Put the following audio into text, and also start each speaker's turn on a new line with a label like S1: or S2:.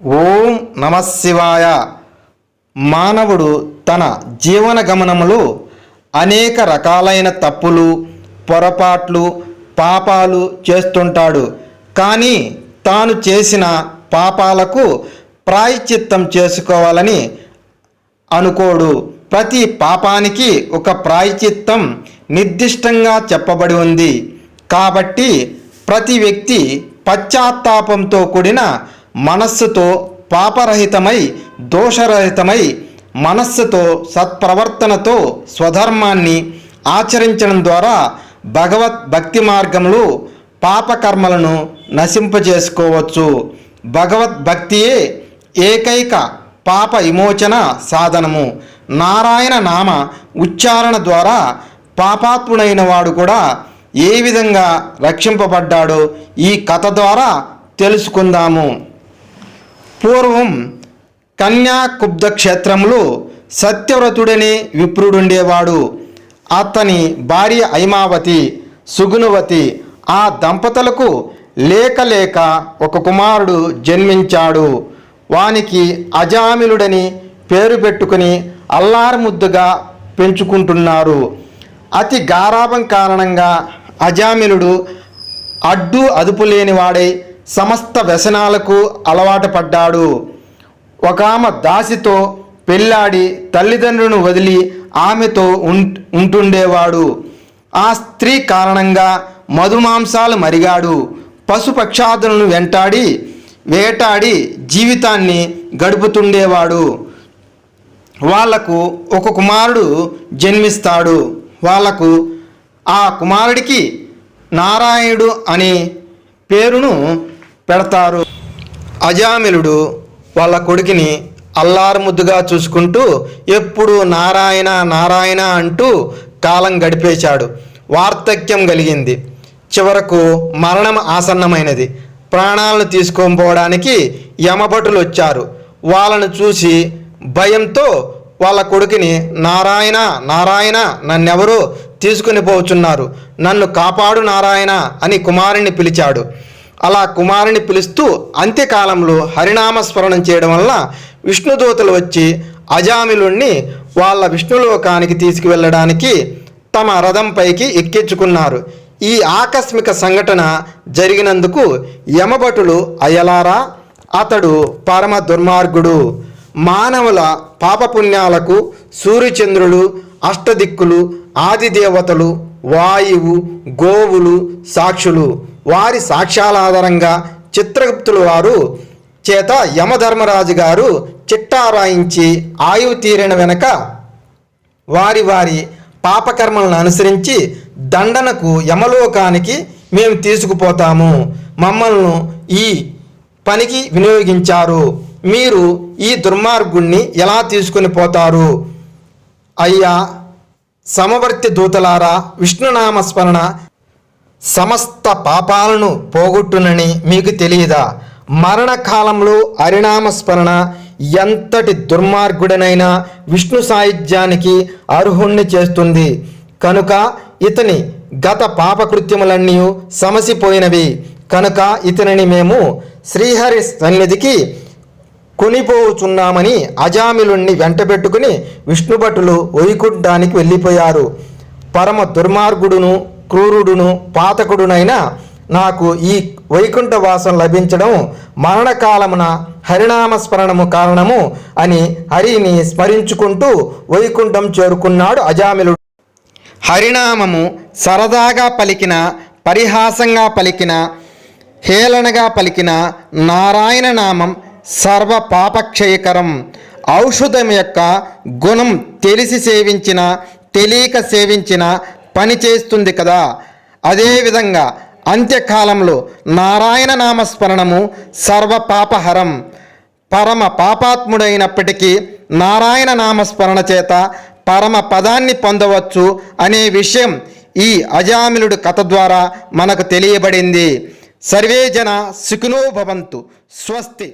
S1: ఓం నమశివాయ. మానవుడు తన జీవన గమనములో అనేక రకాలైన తప్పులు, పొరపాట్లు, పాపాలు చేస్తుంటాడు. కానీ తాను చేసిన పాపాలకు ప్రాయశ్చిత్తం చేసుకోవాలని అనుకోడు. ప్రతి పాపానికి ఒక ప్రాయశ్చిత్తం నిర్దిష్టంగా చెప్పబడి ఉంది. కాబట్టి ప్రతి వ్యక్తి పశ్చాత్తాపంతో కూడిన మనస్సుతో, పాపరహితమై దోషరహితమై మనస్సుతో సత్ప్రవర్తనతో స్వధర్మాన్ని ఆచరించడం ద్వారా భగవద్భక్తి మార్గంలో పాపకర్మలను నశింపజేసుకోవచ్చు. భగవద్భక్తియే ఏకైక పాప విమోచన సాధనము. నారాయణ నామ ఉచ్చారణ ద్వారా పాపాత్ముడైన వాడు కూడా ఏ విధంగా రక్షింపబడ్డాడో ఈ కథ ద్వారా తెలుసుకుందాము. పూర్వం కన్యాకుబ్జ క్షేత్రంలో సత్యవ్రతుడనే విప్రుడుండేవాడు. అతని భార్య హైమావతి, సుగుణవతి. ఆ దంపతులకు లేక ఒక కుమారుడు జన్మించాడు. వానికి అజామిలుడని పేరు పెట్టుకుని అల్లారుముద్దుగా పెంచుకుంటున్నారు. అతి గారాభం కారణంగా అజామిలుడు అడ్డు అదుపు లేనివాడై సమస్త వ్యసనాలకు అలవాటు పడ్డాడు. ఒకామె దాసితో పెళ్ళాడి తల్లిదండ్రులను వదిలి ఆమెతో ఉంటుండేవాడు. ఆ స్త్రీ కారణంగా మధుమాంసాలు మరిగాడు. పశుపక్షాదులను వేటాడి జీవితాన్ని గడుపుతుండేవాడు. వాళ్లకు ఒక కుమారుడు జన్మిస్తాడు. ఆ కుమారుడికి నారాయణుడు అనే పేరును పెడతారు. అజామిలుడు వాళ్ళ కొడుకుని అల్లారుముద్దుగా చూసుకుంటూ ఎప్పుడు నారాయణ నారాయణ అంటూ కాలం గడిపేశాడు. వార్ధక్యం కలిగింది. చివరకు మరణం ఆసన్నమైనది. ప్రాణాలను తీసుకొని యమభటులు వచ్చారు. వాళ్ళను చూసి భయంతో వాళ్ళ కొడుకుని నారాయణ నారాయణ, నన్నెవరో తీసుకుని పోతున్నారు, నన్ను కాపాడు నారాయణ అని కుమారుని పిలిచాడు. అలా కుమారుని పిలుస్తూ అంత్యకాలంలో హరినామస్మరణం చేయడం వల్ల విష్ణుదూతలు వచ్చి అజామిలుణ్ణి వాళ్ళ విష్ణులోకానికి తీసుకువెళ్ళడానికి తమ రథంపైకి ఎక్కించుకున్నారు. ఈ ఆకస్మిక సంఘటన జరిగినందుకు యమభటులు అయ్యలారా, అతడు పరమ దుర్మార్గుడు. మానవుల పాపపుణ్యాలకు సూర్యచంద్రులు, అష్టదిక్కులు, ఆదిదేవతలు, వాయువు, గోవులు సాక్షులు. వారి సాక్ష్యాల ఆధారంగా చిత్రగుప్తులు వారు చేత యమధర్మరాజు గారు చిట్టా రాయించి ఆయువు తీరిన వెనక వారి పాపకర్మలను అనుసరించి దండనకు యమలోకానికి మేము తీసుకుపోతాము, మమ్మల్ని ఈ పనికి వినియోగించారు, మీరు ఈ దుర్మార్గుణ్ణి ఎలా తీసుకుని పోతారు? అయ్యా సమవర్తి దూతలారా, విష్ణునామస్మరణ సమస్త పాపాలను పోగొట్టునని మీకు తెలియదా? మరణకాలంలో హరినామస్మరణ ఎంతటి దుర్మార్గుడనైనా విష్ణు సాయుధ్యానికి అర్హుణ్ణి చేస్తుంది. కనుక ఇతని గత పాపకృత్యములన్నీ సమసిపోయినవి. కనుక ఇతనిని మేము శ్రీహరి సన్నిధికి కొనిపోచున్నామని అజామిలుణ్ణి వెంటబెట్టుకుని విష్ణుభటులు వైకుంఠానికి వెళ్ళిపోయారు. పరమ దుర్మార్గుడును, క్రూరుడును, పాతకుడునైనా నాకు ఈ వైకుంఠ వాసం లభించడం మరణకాలమున హరినామస్మరణము కారణము అని హరిని స్మరించుకుంటూ వైకుంఠం చేరుకున్నాడు అజామిలుడు. హరినామము సరదాగా పలికిన, పరిహాసంగా పలికిన, హేళనగా పలికిన నారాయణ నామం సర్వ పాపక్షయకరం. ఔషధం యొక్క గుణం తెలిసి సేవించిన, తెలియక సేవించిన పని చేస్తుంది కదా. అదేవిధంగా అంత్యకాలంలో నారాయణ నామస్మరణము సర్వ పాపహరం. పరమ పాపాత్ముడైనప్పటికీ నారాయణ నామస్మరణ చేత పరమ పదాన్ని పొందవచ్చు అనే విషయం ఈ అజామిలుడు కథ ద్వారా మనకు తెలియబడింది. సర్వే జన సుఖినో భవంతు. స్వస్తి.